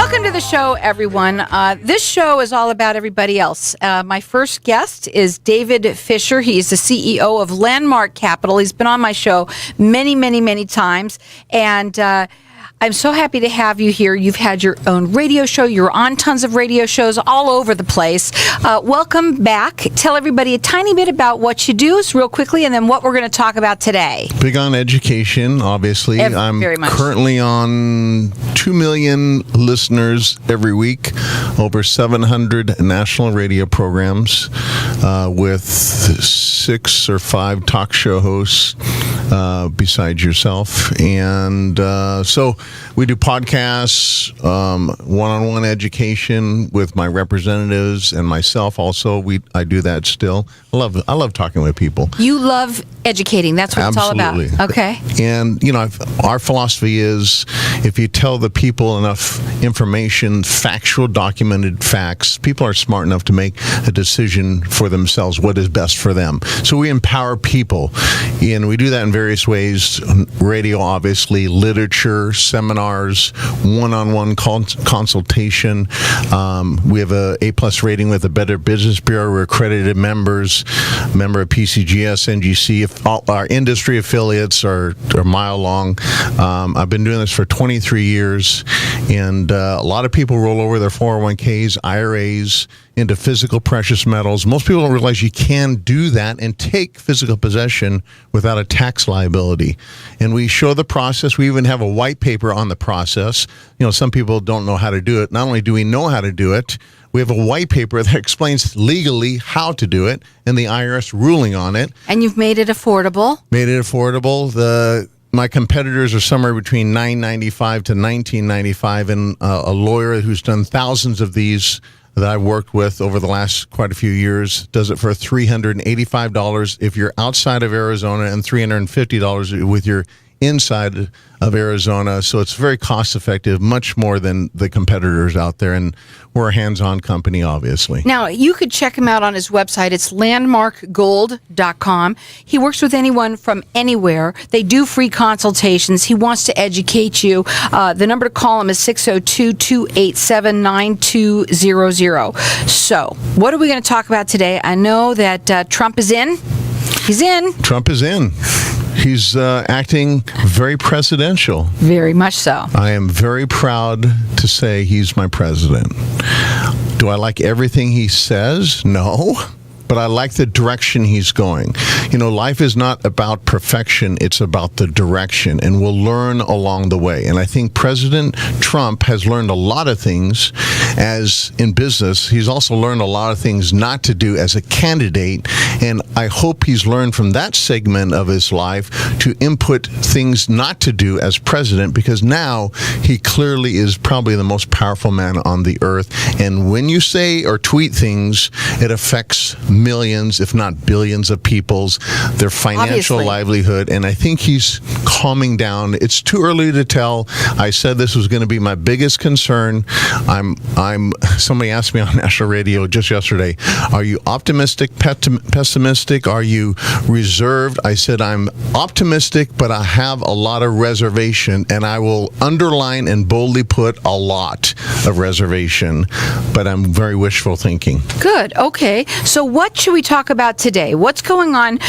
Welcome to the show, everyone. This show is all about everybody else. My first guest is David Fisher. He's the CEO of Landmark Capital. He's been on my show many, many, many times. And I'm so happy to have you here. You've had your own radio show. You're on tons of radio shows all over the place. Welcome back. Tell everybody a tiny bit about what you do, real quickly, and then what we're going to talk about today. Big on education, obviously. I'm very much. Currently on 2 million listeners every week, over 700 national radio programs with 6 or 5 talk show hosts besides yourself. And so we do podcasts, one-on-one education with my representatives and myself also. I do that still. I love talking with people. You love educating. That's what Absolutely. It's all about. Okay. And, our philosophy is if you tell the people enough information, factual, documented facts, people are smart enough to make a decision for themselves, what is best for them. So we empower people. And we do that in various ways. Radio, obviously, literature, seminars, one-on-one consultation. We have a A+ rating with the Better Business Bureau. We're accredited members, member of PCGS, NGC. All our industry affiliates are a mile long. I've been doing this for 23 years, and a lot of people roll over their 401ks, IRAs, into physical precious metals. Most people don't realize you can do that and take physical possession without a tax liability. And we show the process. We even have a white paper on the process. Some people don't know how to do it. Not only do we know how to do it, we have a white paper that explains legally how to do it and the IRS ruling on it. And you've made it affordable. My competitors are somewhere between $9.95 to $19.95, and a lawyer who's done thousands of these that I've worked with over the last quite a few years does it for $385 if you're outside of Arizona and $350 with your inside of Arizona. So it's very cost effective, much more than the competitors out there. And we're a hands-on company, obviously. Now, you could check him out on his website. It's landmarkgold.com. He works with anyone from anywhere. They do free consultations. He wants to educate you. The number to call him is 602-287-9200. So, what are we going to talk about today? I know that Trump is in. He's in. Trump is in. He's acting very presidential. Very much so. I am very proud to say he's my president. Do I like everything he says? No. But I like the direction he's going. Life is not about perfection. It's about the direction, and we'll learn along the way. And I think President Trump has learned a lot of things as in business. He's also learned a lot of things not to do as a candidate. And I hope he's learned from that segment of his life to input things not to do as president, because now he clearly is probably the most powerful man on the earth. And when you say or tweet things, it affects millions, if not billions of people's, their financial livelihood. And I think he's calming down. It's too early to tell. I said this was going to be my biggest concern. Somebody asked me on national radio just yesterday, are you optimistic, pessimistic? Are you reserved? I said, I'm optimistic, but I have a lot of reservation, and I will underline and boldly put a lot of reservation, but I'm very wishful thinking. Good. Okay. So what should we talk about today? What's going on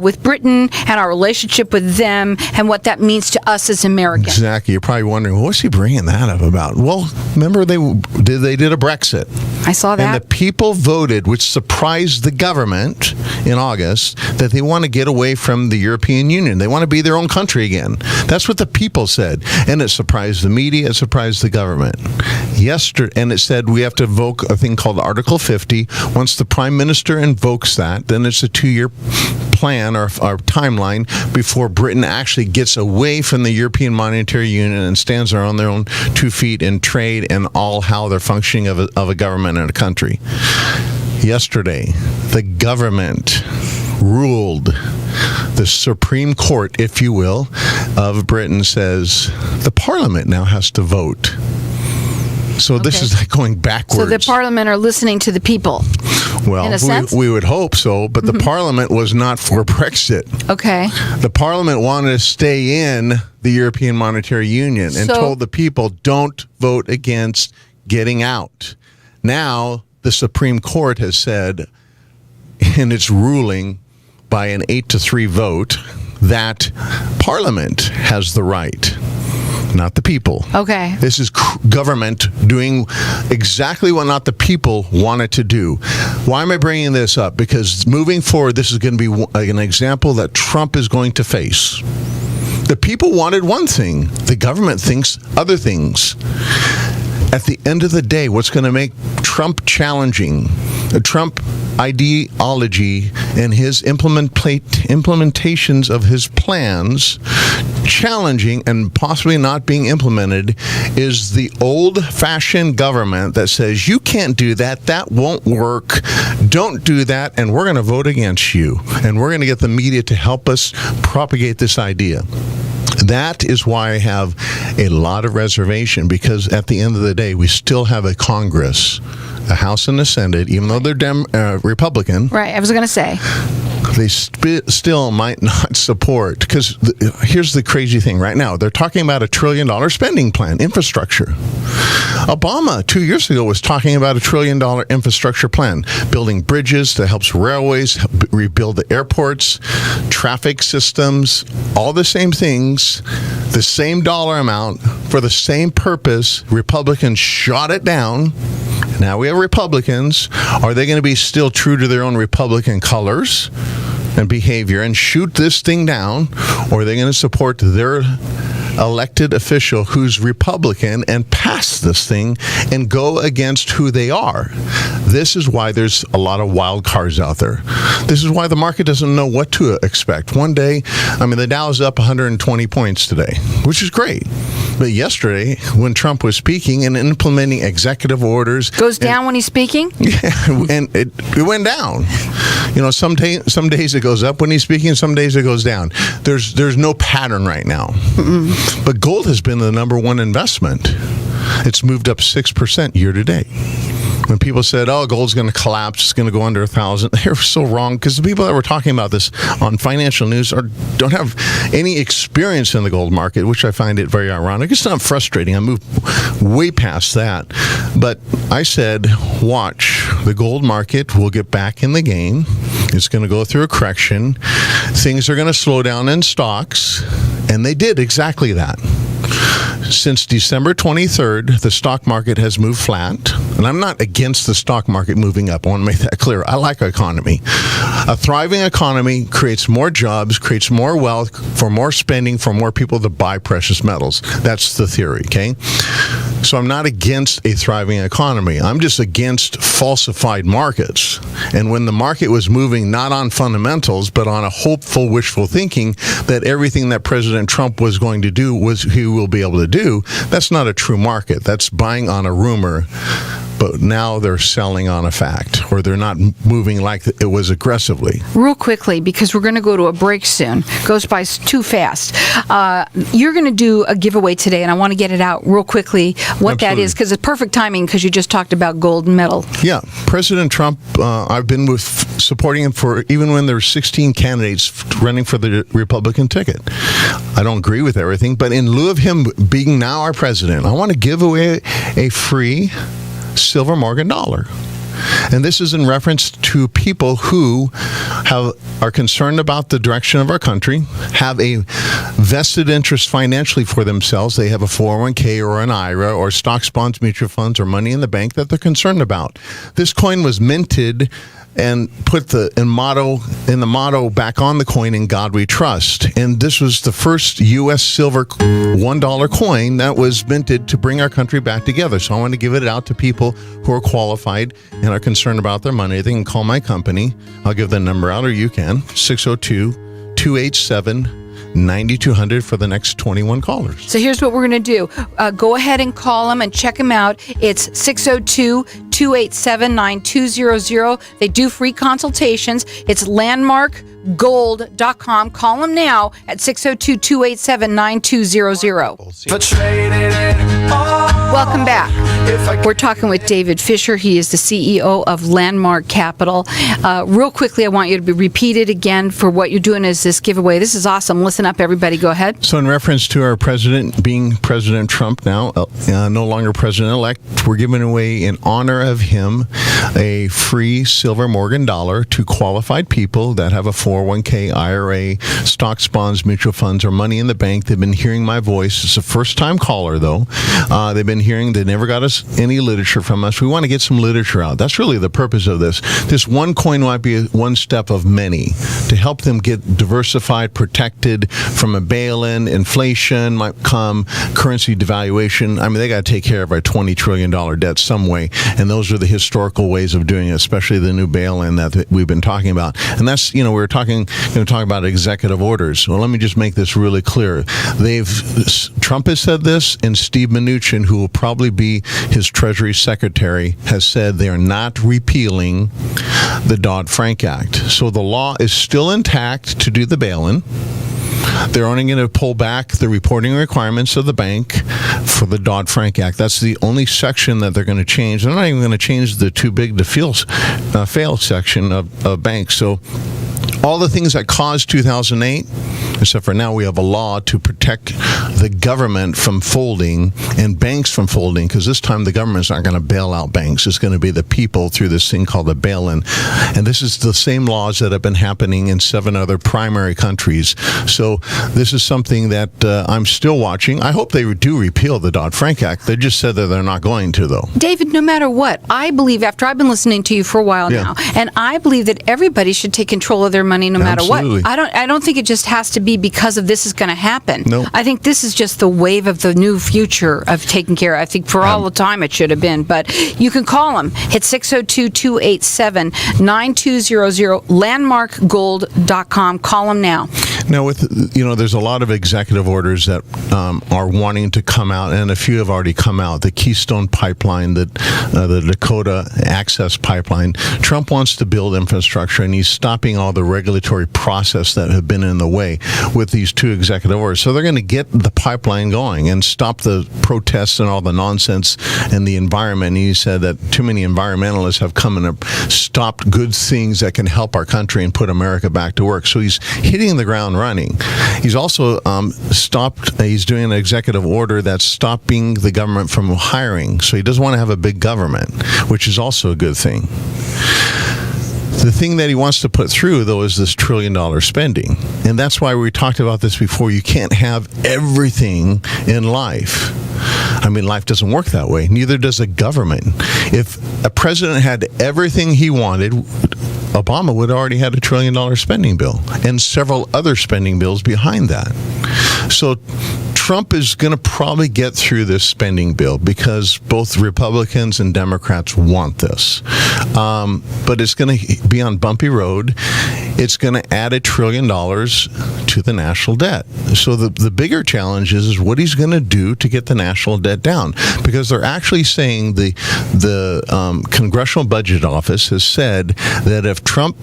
with Britain and our relationship with them and what that means to us as Americans? Exactly. You're probably wondering, what's he bringing that up about? Well, remember they did a Brexit. I saw that. And the people voted, which surprised the government in August, that they want to get away from the European Union. They want to be their own country again. That's what the people said. And it surprised the media. It surprised the government. And it said we have to invoke a thing called Article 50. Once the Prime Minister invokes that, then it's a 2-year plan or timeline before Britain actually gets away from the European Monetary Union and stands on their own 2 feet in trade and all how they're functioning of a government and a country. Yesterday, the government ruled, the Supreme Court, if you will, of Britain says the Parliament now has to vote. So this is like going backwards. So the Parliament are listening to the people. Well, in a sense? we would hope so, but the Parliament was not for Brexit. Okay. The Parliament wanted to stay in the European Monetary Union and told the people, don't vote against getting out. Now, the Supreme Court has said in its ruling by an 8-3 vote that Parliament has the right, not the people. Okay. This is government doing exactly what not the people want it to do. Why am I bringing this up? Because moving forward, this is going to be an example that Trump is going to face. The people wanted one thing. The government thinks other things. At the end of the day, what's going to make Trump challenging, the Trump ideology and his implementations of his plans challenging and possibly not being implemented, is the old-fashioned government that says, you can't do that, that won't work, don't do that, and we're going to vote against you. And we're going to get the media to help us propagate this idea. That is why I have a lot of reservation, because at the end of the day, we still have a Congress, a House and a Senate, even though they're Republican. Right, I was going to say. They still might not support, because here's the crazy thing right now. They're talking about $1 trillion spending plan, infrastructure. Obama 2 years ago was talking about $1 trillion infrastructure plan, building bridges that helps railways, rebuild the airports, traffic systems, all the same things, the same dollar amount for the same purpose. Republicans shot it down. Now we have Republicans. Are they going to be still true to their own Republican colors and behavior and shoot this thing down? Or are they going to support their elected official who's Republican and pass this thing and go against who they are? This is why there's a lot of wild cards out there. This is why the market doesn't know what to expect. One day, the Dow is up 120 points today, which is great. But yesterday, when Trump was speaking and implementing executive orders... Goes down when he's speaking? Yeah, and it went down. Some days it goes up when he's speaking, some days it goes down. There's no pattern right now. Mm-mm. But gold has been the number one investment. It's moved up 6% year to date. When people said, oh, gold's going to collapse, it's going to go under 1,000, they were so wrong, because the people that were talking about this on financial news don't have any experience in the gold market, which I find it very ironic. It's not frustrating. I moved way past that. But I said, watch, the gold market will get back in the game. It's going to go through a correction. Things are going to slow down in stocks. And they did exactly that. Since December 23rd, the stock market has moved flat. And I'm not against the stock market moving up. I want to make that clear. I like our economy. A thriving economy creates more jobs, creates more wealth, for more spending, for more people to buy precious metals. That's the theory, okay? So I'm not against a thriving economy. I'm just against falsified markets. And when the market was moving not on fundamentals, but on a hopeful, wishful thinking that everything that President Trump was going to do was he will be able to do, that's not a true market. That's buying on a rumor. But now they're selling on a fact, or they're not moving like it was aggressively. Real quickly, because we're going to go to a break soon. Goes by too fast. You're going to do a giveaway today, and I want to get it out real quickly what Absolutely. That is, because it's perfect timing, because you just talked about gold medal. Yeah. President Trump, I've been supporting him for even when there were 16 candidates running for the Republican ticket. I don't agree with everything, but in lieu of him being now our president, I want to give away a free Silver Morgan dollar. And this is in reference to people who are concerned about the direction of our country, have a vested interest financially for themselves. They have a 401k or an IRA or stocks, bonds, mutual funds, or money in the bank that they're concerned about. This coin was minted and put the motto back on the coin, "In God We Trust." And this was the first U.S. silver $1 coin that was minted to bring our country back together. So I want to give it out to people who are qualified and are concerned about their money. They can call my company. I'll give the number out, or you can, 602-287-9200 for the next 21 callers. So here's what we're going to do. Go ahead and call them and check them out. It's 602-287-9200. They do free consultations. It's landmarkgold.com. Call them now at 602-287-9200. Welcome back. We're talking with David Fisher. He is the CEO of Landmark Capital. Real quickly, I want you to repeat it again for what you're doing as this giveaway. This is awesome. Listen up, everybody. Go ahead. So in reference to our president being President Trump now, no longer president-elect, we're giving away in honor of him a free Silver Morgan dollar to qualified people that have a 401k, IRA, stocks, bonds, mutual funds, or money in the bank. They've been hearing my voice. It's a first-time caller, though. They've been hearing, they never got us any literature from us. We want to get some literature out. That's really the purpose of this. This one coin might be one step of many to help them get diversified, protected from a bail-in. Inflation might come, currency devaluation. I mean, they got to take care of our $20 trillion debt some way, and those are the historical ways of doing it, especially the new bail-in that we've been talking about. And that's, we were going to talk about executive orders. Well, let me just make this really clear. Trump has said this, and Steve Mnuchin, who will probably be his Treasury Secretary, has said they are not repealing the Dodd-Frank Act. So the law is still intact to do the bail-in. They're only going to pull back the reporting requirements of the bank for the Dodd-Frank Act. That's the only section that they're going to change. They're not even going to change the too big to fail section of banks. So all the things that caused 2008, except for now we have a law to protect the government from folding and banks from folding, because this time the government's not going to bail out banks. It's going to be the people through this thing called the bail-in. And this is the same laws that have been happening in 7 other primary countries. So this is something that I'm still watching. I hope they do repeal the Dodd-Frank Act. They just said that they're not going to, though. David, no matter what, I believe, after I've been listening to you for a while now, and I believe that everybody should take control of their money no matter Absolutely. what. I don't think it just has to be because of this is going to happen. No. I think this is just the wave of the new future of taking care. I think for all the time it should have been, but you can call them. Hit 602-287-9200, landmarkgold.com. Call them now. Now, there's a lot of executive orders that are wanting to come out, and a few have already come out. The Keystone Pipeline, the Dakota Access Pipeline. Trump wants to build infrastructure, and he's stopping all the regulatory process that have been in the way with these 2 executive orders. So they're going to get the pipeline going and stop the protests and all the nonsense and the environment. And he said that too many environmentalists have come and have stopped good things that can help our country and put America back to work. So he's hitting the ground running. He's also he's doing an executive order that's stopping the government from hiring. So he doesn't want to have a big government, which is also a good thing. The thing that he wants to put through, though, is this $1 trillion spending. And that's why we talked about this before. You can't have everything in life. I mean, life doesn't work that way. Neither does a government. If a president had everything he wanted, Obama would have already had a $1 trillion spending bill and several other spending bills behind that. So Trump is going to probably get through this spending bill because both Republicans and Democrats want this. But it's going to be on bumpy road. It's going to add $1 trillion to the national debt. So the bigger challenge is what he's going to do to get the national debt down. Because they're actually saying the Congressional Budget Office has said that if Trump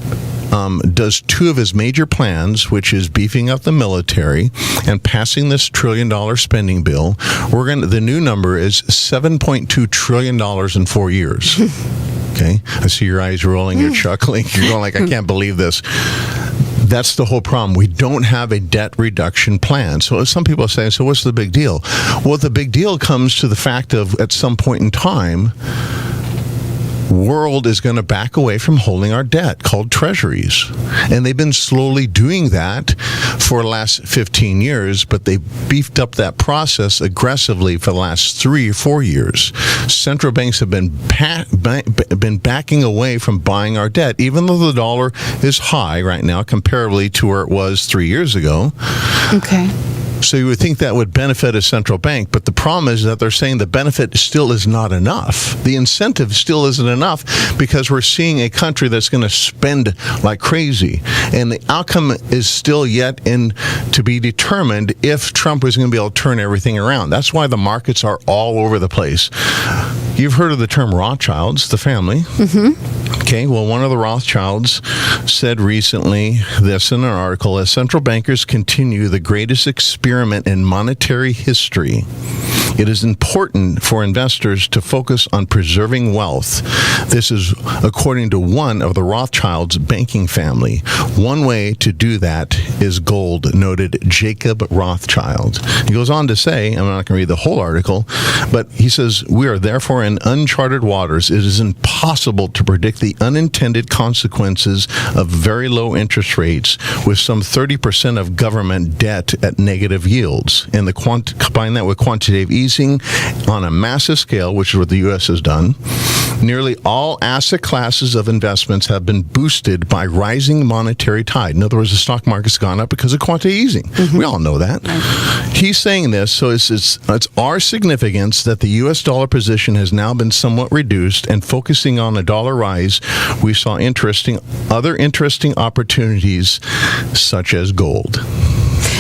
does 2 of his major plans, which is beefing up the military and passing this $1 trillion spending bill, the new number is $7.2 trillion in 4 years. Okay, I see your eyes rolling, you're chuckling, you're going like, I can't believe this. That's the whole problem. We don't have a debt reduction plan. So some people are saying, so what's the big deal? Well, the big deal comes to the fact of at some point in time, world is going to back away from holding our debt called treasuries. And they've been slowly doing that for the last 15 years, but they beefed up that process aggressively for the last 3 or 4 years. Central banks have been backing away from buying our debt, even though the dollar is high right now comparably to where it was 3 years ago. Okay. So you would think that would benefit a central bank, but the problem is that they're saying the benefit still is not enough. The incentive still isn't enough because we're seeing a country that's going to spend like crazy. And the outcome is still yet to be determined if Trump is going to be able to turn everything around. That's why the markets are all over the place. You've heard of the term Rothschilds, the family. Mm-hmm. Okay, well, one of the Rothschilds said recently this in an article: as central bankers continue the greatest experiment in monetary history, it is important for investors to focus on preserving wealth. This is according to one of the Rothschilds' banking family. One way to do that is gold, noted Jacob Rothschild. He goes on to say, I'm not going to read the whole article, but he says, we are therefore in uncharted waters. It is impossible to predict the unintended consequences of very low interest rates with some 30% of government debt at negative yields. And combine that with quantitative easing on a massive scale, which is what the U.S. has done. Nearly all asset classes of investments have been boosted by rising monetary tide. In other words, the stock market's gone up because of quantitative easing. Mm-hmm. We all know that. Right. He's saying this, so it's our significance that the U.S. dollar position has now been somewhat reduced, and focusing on a dollar rise, we saw other interesting opportunities such as gold.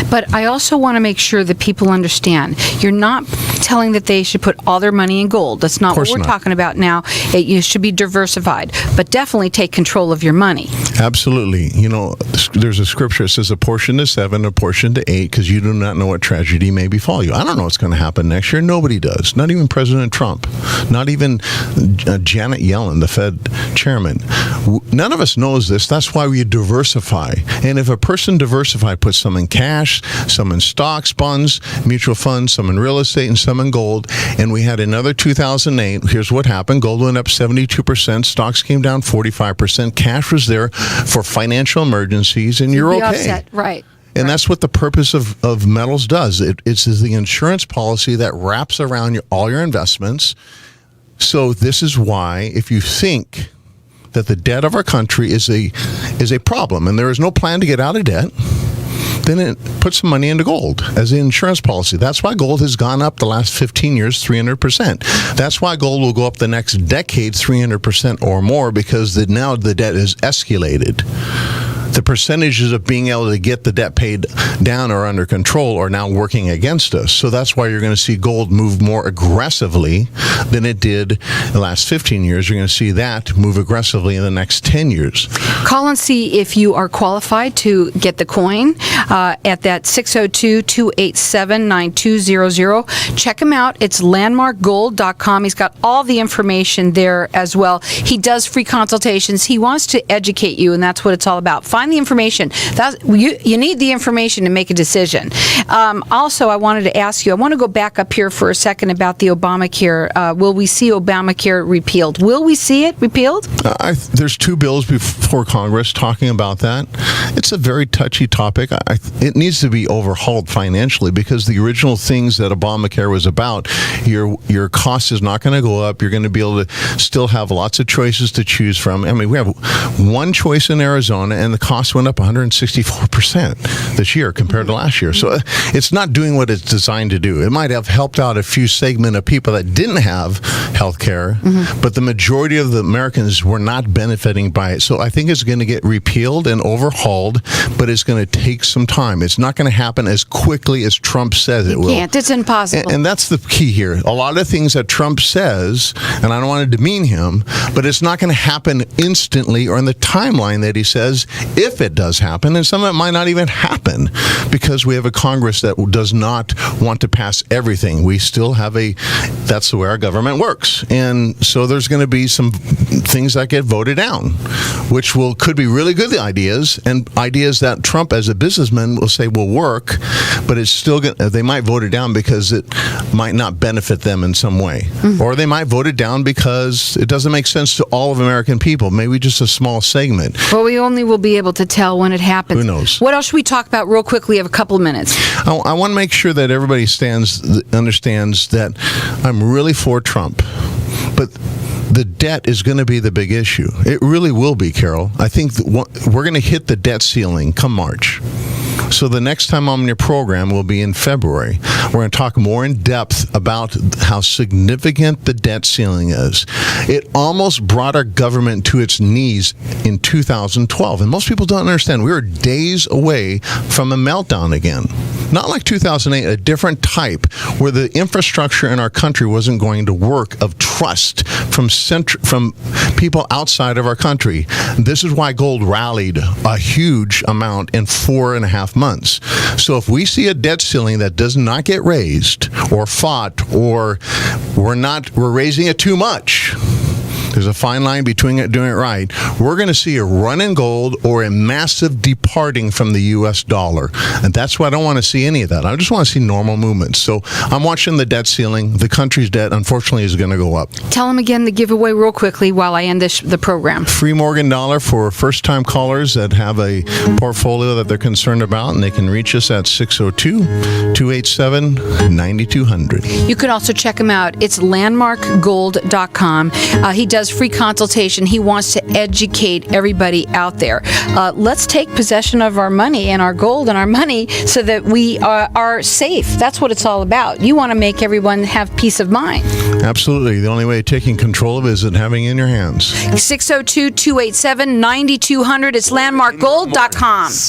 But I also want to make sure that people understand, you're not telling that they should put all their money in gold. That's not what we're talking about now. You should be diversified, but definitely take control of your money. Absolutely. You know, there's a scripture that says a portion to 7, a portion to 8, because you do not know what tragedy may befall you. I don't know what's going to happen next year. Nobody does. Not even President Trump. Not even Janet Yellen, the Fed chairman. None of us knows this. That's why we diversify. And if a person diversifies, puts some in cash, some in stocks, bonds, mutual funds, some in real estate, and some in gold. And we had another 2008. Here's what happened. Gold went up 72%. Stocks came down 45%. Cash was there for financial emergencies, and you're okay. Offset. Right. And that's what the purpose of metals does. It's the insurance policy that wraps around all your investments. So this is why, if you think that the debt of our country is a problem, and there is no plan to get out of debt, then it puts some money into gold as an insurance policy. That's why gold has gone up the last 15 years, 300%. That's why gold will go up the next decade, 300% or more, because now the debt is escalated. The percentages of being able to get the debt paid down or under control are now working against us. So that's why you're going to see gold move more aggressively than it did the last 15 years. You're going to see that move aggressively in the next 10 years. Call and see if you are qualified to get the coin at that 602-287-9200. Check him out. It's landmarkgold.com. He's got all the information there as well. He does free consultations. He wants to educate you, and that's what it's all about. Find the information. You need the information to make a decision. Also, I wanted to ask you, I want to go back up here for a second about the Obamacare. Will we see Obamacare repealed? Will we see it repealed? There's 2 bills before Congress talking about that. It's a very touchy topic. It needs to be overhauled financially, because the original things that Obamacare was about, your cost is not going to go up. You're going to be able to still have lots of choices to choose from. I mean, we have one choice in Arizona, and the cost went up 164% this year compared to last year. So it's not doing what it's designed to do. It might have helped out a few segment of people that didn't have health care, but the majority of the Americans were not benefiting by it. So I think it's going to get repealed and overhauled, but it's going to take some time. It's not going to happen as quickly as Trump says it will. It's impossible. And that's the key here. A lot of things that Trump says, and I don't want to demean him, but it's not going to happen instantly or in the timeline that he says, if it does happen. And some of it might not even happen, because we have a Congress that does not want to pass everything. We still have that's the way our government works. And so there's going to be some things that get voted down, which could be really good ideas, and ideas that Trump as a businessman will say will work, but it's still they might vote it down because it might not benefit them in some way. Or they might vote it down because it doesn't make sense to all of American people, maybe just a small segment. Well, we only will be able to tell when it happens. Who knows? What else should we talk about real quickly? We have a couple of minutes. I want to make sure that everybody understands that I'm really for Trump, but the debt is going to be the big issue. It really will be, Carol. I think we're going to hit the debt ceiling come March. So the next time I'm on your program will be in February. We're going to talk more in depth about how significant the debt ceiling is. It almost brought our government to its knees in 2012. And most people don't understand. We were days away from a meltdown again. Not like 2008, a different type, where the infrastructure in our country wasn't going to work, of trust from people outside of our country. This is why gold rallied a huge amount in 4.5 months. So if we see a debt ceiling that does not get raised or fought, or we're raising it too much, there's a fine line between doing it right, we're going to see a run in gold or a massive departing from the U.S. dollar. And that's why I don't want to see any of that. I just want to see normal movements. So I'm watching the debt ceiling. The country's debt, unfortunately, is going to go up. Tell them again the giveaway real quickly while I end the program. Free Morgan dollar for first-time callers that have a portfolio that they're concerned about, and they can reach us at 602-287-9200. You can also check him out. It's landmarkgold.com. He does free consultation. He wants to educate everybody out there. Let's take possession of our money and our gold and our money so that we are safe. That's what it's all about. You want to make everyone have peace of mind. Absolutely. The only way of taking control of it is in having it in your hands. 602-287-9200. It's landmarkgold.com.